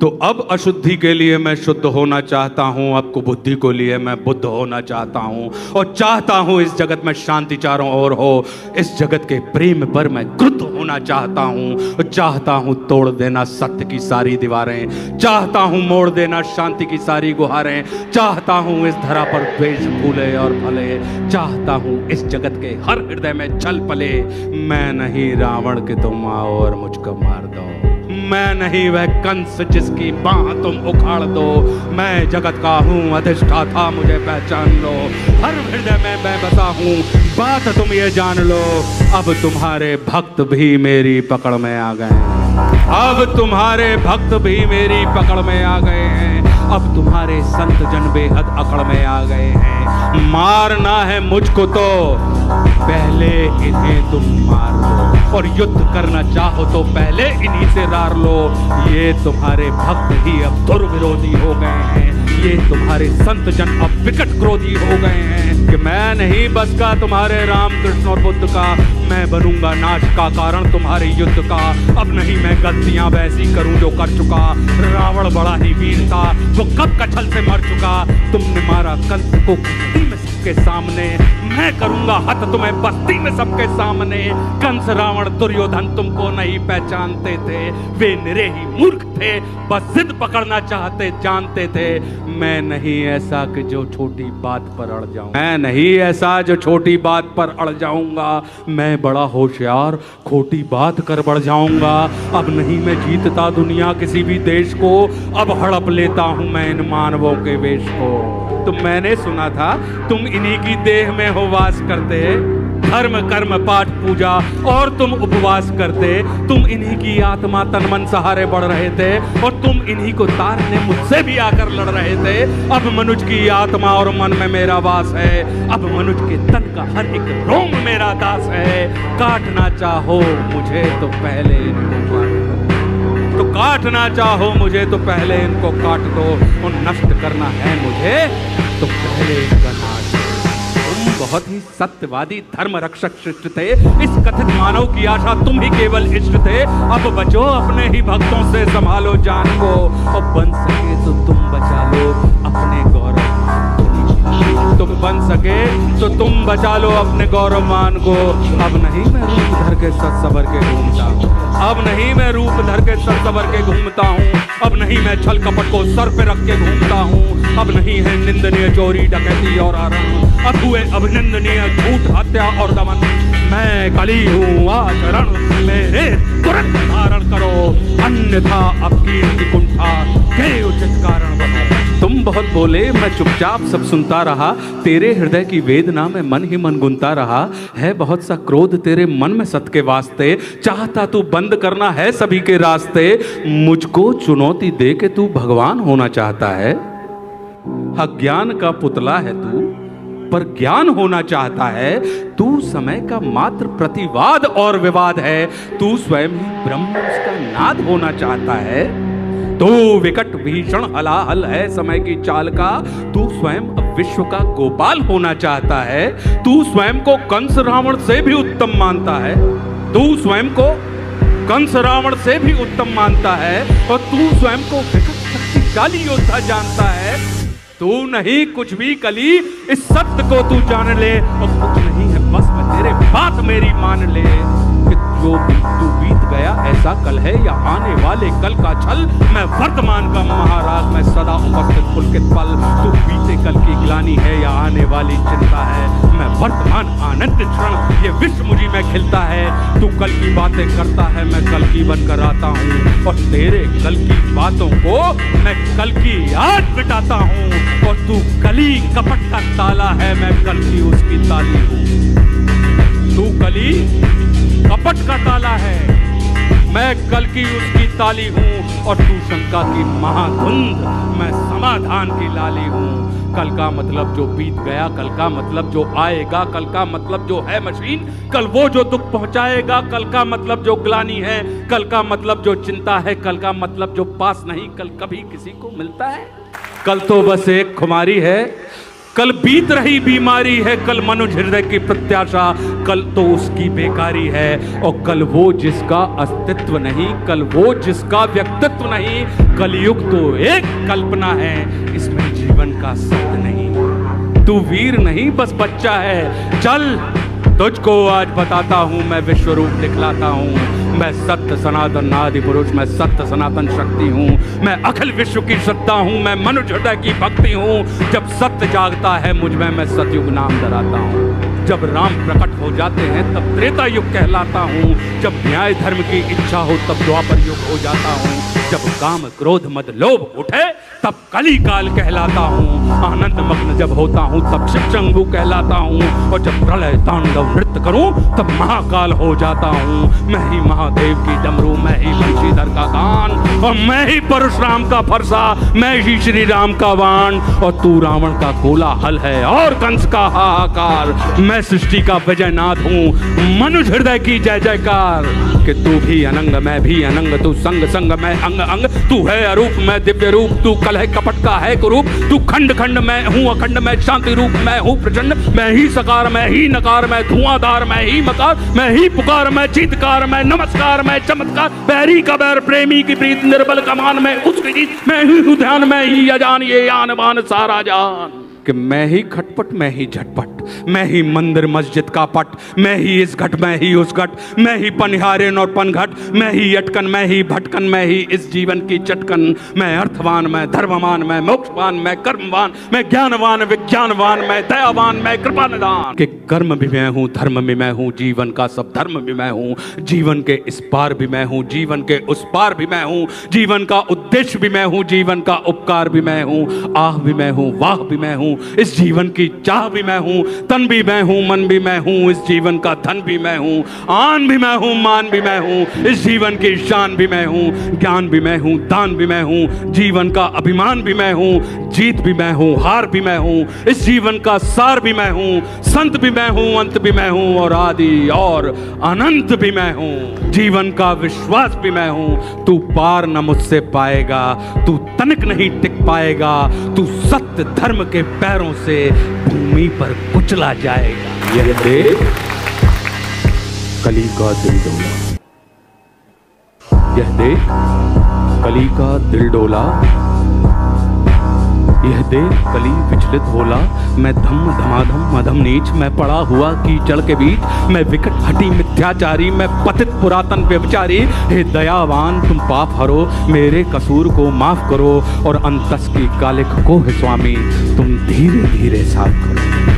तो अब अशुद्धि के लिए मैं शुद्ध होना चाहता हूँ, अब कुबुद्धि को लिए मैं बुद्ध होना चाहता हूँ, और चाहता हूँ इस जगत में शांति चारों ओर हो। इस जगत के प्रेम पर मैं क्रुद्ध होना चाहता हूँ, चाहता हूँ तोड़ देना सत्य की सारी दीवारें, चाहता हूँ मोड़ देना शांति की सारी गुहारें, चाहता हूँ इस धरा पर द्वेष फूले और फले, चाहता हूँ इस जगत के हर हृदय में छल पले। मैं नहीं रावण के तुम आओ और मुझको मार दो, मैं नहीं वह कंस जिसकी बाह तुम उखाड़ दो, मैं जगत का हूँ अधिष्ठाता मुझे पहचान लो, हर हृदय में मैं बसा हूँ बात तुम ये जान लो। अब तुम्हारे भक्त भी मेरी पकड़ में आ गए हैं, अब तुम्हारे भक्त भी मेरी पकड़ में आ गए हैं, अब तुम्हारे संत जन बेहद अकड़ में आ गए हैं। मारना है मुझको तो पहले इन्हें तुम मार लो, और युद्ध करना चाहो तो पहले इन्हीं से रार लो। ये तुम्हारे भक्त ही अब दुर्विरोधी हो गए हैं, ये तुम्हारे संत जन अब विकट क्रोधी हो गए हैं कि मैं नहीं बस का तुम्हारे राम कृष्ण और बुद्ध का, मैं बनूंगा नाश का कारण तुम्हारे युद्ध का। अब नहीं मैं गलतियां वैसी करूं जो कर चुका, रावण बड़ा ही वीर था वो कब कछल से मर चुका। तुमने मारा कंस को बस्ती में सबके सामने, मैं करूंगा हत तुम्हें बस्ती में सबके सामने। कंस रावण दुर्योधन तुमको नहीं पहचानते थे, वे निरे ही मूर्ख थे, बस जिद पकड़ना चाहते जानते थे। मैं नहीं ऐसा कि जो छोटी बात पर अड़ जाऊं, मैं नहीं ऐसा जो छोटी बात पर अड़ जाऊंगा, मैं बड़ा होशियार खोटी बात कर बढ़ जाऊंगा। अब नहीं मैं जीतता दुनिया किसी भी देश को, अब हड़प लेता हूं मैं इन मानवों के वेश को। तो मैंने सुना था तुम इन्हीं की देह में हो वास करते, धर्म कर्म पाठ पूजा और तुम उपवास करते, तुम इन्हीं की आत्मा तन मन सहारे बढ़ रहे थे, और तुम इन्हीं को तारने मुझसे भी आकर लड़ रहे थे। अब मनुष्य की आत्मा और मन में मेरा वास है, अब मनुष्य के तन का हर एक रोम मेरा दास है। काटना चाहो मुझे तो पहले इनको काट दो, तो काटना चाहो मुझे तो पहले इनको काट दो, और नष्ट करना है मुझे तो पहले इनका नाश। तुम बहुत ही सत्यवादी धर्म रक्षक शिष्ट थे, इस कथित मानव की आशा तुम ही केवल इष्ट थे। अब बचो अपने ही भक्तों से संभालो जान को, और बन सके तो तुम बचा लो अपने गौरव, तुम बन सके तो तुम बचा लो अपने गौरव मान को। अब नहीं मैं रूप धर के सच सबर के घूमता हूँ, अब नहीं मैं रूप धर के सच सबर के घूमता हूँ, अब नहीं मैं छल कपट को सर पे रख के घूमता हूँ, अब नहीं है निंदनीय चोरी डकैती और आरण, अब हुए अभिनंदनीय झूठ हत्या और दमन। मैं कली हूँ आचरण मेरे तुरंत धारण करो, अन्यथा अब कीर्ति कुंठा के उचित कारण बनो। तुम बहुत बोले मैं चुपचाप सब सुनता रहा, तेरे हृदय की वेदना में मन ही मन गुनता रहा। है बहुत सा क्रोध तेरे मन में सत्य के वास्ते, चाहता तू बंद करना है सभी के रास्ते। मुझको चुनौती दे के तू भगवान होना चाहता है, अज्ञान का पुतला है तू पर ज्ञान होना चाहता है। तू समय का मात्र प्रतिवाद और विवाद है, तू स्वयं ही ब्रह्म उसका नाद होना चाहता है। तू विकट भीषण हलाहल है समय की चाल का, तू स्वयं विश्व का गोपाल होना चाहता है। तू स्वयं को कंस रावण से भी उत्तम मानता है, तू स्वयं को कंस रावण से भी उत्तम मानता है, और तू स्वयं को विकट शक्तिशाली योद्धा जानता है। तू नहीं कुछ भी कली, इस सत्य को तू जान ले, और कुछ नहीं है बस में तेरे बात मेरी मान ले। कि जो तू बीत गया ऐसा कल है या आने वाले कल का छल, मैं वर्तमान का महाराज मैं सदा उपस्थित पुलकित पल। तू बीते कल की ग्लानि है या आने वाली चिंता है, मैं वर्तमान आनंद क्षण ये विश्व मुझी में खिलता है। तू कल की बातें करता है मैं कल की बनकर आता हूँ, और तेरे कल की बातों को मैं कल की याद मिटाता हूँ। और तू कली कपट का ताला है, मैं कल की उसकी ताली हूँ। तू कली कपट का ताला है, मैं कल की उसकी ताली हूँ, और तू शंका की महाधुंध मैं समाधान की लाली हूँ। कल का मतलब जो बीत गया, कल का मतलब जो आएगा, कल का मतलब जो है मशीन, कल वो जो दुख पहुंचाएगा, कल का मतलब जो ग्लानि है, कल का मतलब जो चिंता है, कल का मतलब जो पास नहीं कल कभी किसी को मिलता है। कल तो बस एक खुमारी है, कल बीत रही बीमारी है, कल मनुष्य हृदय की प्रत्याशा, कल तो उसकी बेकारी है। और कल वो जिसका अस्तित्व नहीं, कल वो जिसका व्यक्तित्व नहीं, कलयुग तो एक कल्पना है, इसमें जीवन का सत्य नहीं। तू वीर नहीं बस बच्चा है, चल तुझको आज बताता हूँ, मैं विश्व रूप दिखलाता हूँ। मैं सत्य सनातन आदि पुरुष, मैं सत्य सनातन शक्ति हूँ, मैं अखिल विश्व की श्रद्धा हूँ, मैं मनुष्य हृदय की भक्ति हूँ। जब सत्य जागता है मुझ में, मैं सतयुग नाम धराता हूँ। जब राम प्रकट हो जाते हैं तब त्रेता युग कहलाता हूँ। जब न्याय धर्म की इच्छा हो तब द्वापर युग हो जाता हूँ। जब काम क्रोध मद लोभ उठे तब कली काल कहलाता हूँ। आनंद मग्न जब होता हूँ तब शिवशंभु कहलाता हूँ। और जब प्रलय तांडव नृत्य करूँ तब महाकाल हो जाता हूँ। मैं ही महादेव की डमरू, मैं ही बंशीधर का गान, और मैं ही परशुराम का फरसा, मैं ही श्री राम का वाण। और तू रावण का कोलाहल है और कंस का हाहाकार। मैं सृष्टि का विजयनाथ हूँ, मनुष्य हृदय की जय जयकार। कि तू भी अनंग मैं भी अनंग, तू संग संग मैं अंग अंग, तू है अरूप मैं दिव्य रूप, तू कलह कपट का है कुरूप, तू खंड खंड मैं हूँ अखंड, मैं शांति रूप मैं हूँ प्रचंड, मैं ही सकार मैं ही नकार, मैं धुआंधार मैं ही मकार, मैं ही पुकार मैं चीतकार, मैं नमस्कार मैं चमत्कार, बैरी का बैर प्रेमी की प्रीत, निर्बल कमान मैं उसकी जीत, मैं ही हूँ ध्यान मैं ही अजान, ये आन बान सारा जान। कि मैं ही खटपट मैं ही झटपट, मैं ही मंदिर मस्जिद का पट, मैं ही इस घट मैं ही उस घट, मैं ही पनिहारिन और पनघट, मैं ही अटकन मैं ही भटकन, मैं ही इस जीवन की चटकन। मैं अर्थवान मैं धर्मवान मैं मोक्षवान मैं कर्मवान, मैं ज्ञानवान विज्ञानवान, मैं दयावान मैं कृपा निदान। कि कर्म भी मैं हूँ, धर्म भी मैं हूँ, जीवन का सब धर्म भी मैं हूँ, जीवन के इस पार भी मैं हूँ, जीवन के उस पार भी मैं हूँ, जीवन का उद्देश्य भी मैं हूँ, जीवन का उपकार भी मैं हूँ, आह भी मैं हूँ वाह भी मैं हूँ, इस जीवन की चाह भी मैं हूँ, तन भी मैं हूँ मन भी मैं हूँ, इस जीवन का धन भी मैं हूँ, आन भी मैं हूँ मान भी मैं हूँ, इस जीवन की शान भी मैं हूँ, ज्ञान भी मैं हूँ दान भी मैं हूँ, जीवन का अभिमान भी मैं हूँ, जीत भी मैं हूँ हार भी मैं हूँ, इस जीवन का सार भी मैं हूँ, संत भी मैं हूँ अंत भी मैं हूँ, और आदि और अनंत भी मैं हूँ, जीवन का विश्वास भी मैं हूँ। तू पार न मुझसे पाएगा, तू तनिक नहीं टिक पाएगा, तू सत्य धर्म के पैरों से भूमि पर कुचला जाएगा। यह देख कली का दिल डोला, यह देख कली का दिल डोला, यह देख कली विचलित होला। मैं धम्म धमाधम मधम नीच, मैं पड़ा हुआ कीचड़ के बीच, मैं विकट हटी मिथ्याचारी, मैं पतित पुरातन व्यभिचारी। हे दयावान तुम पाप हरो, मेरे कसूर को माफ करो, और अंतस की कालिक को है स्वामी तुम धीरे धीरे साफ करो।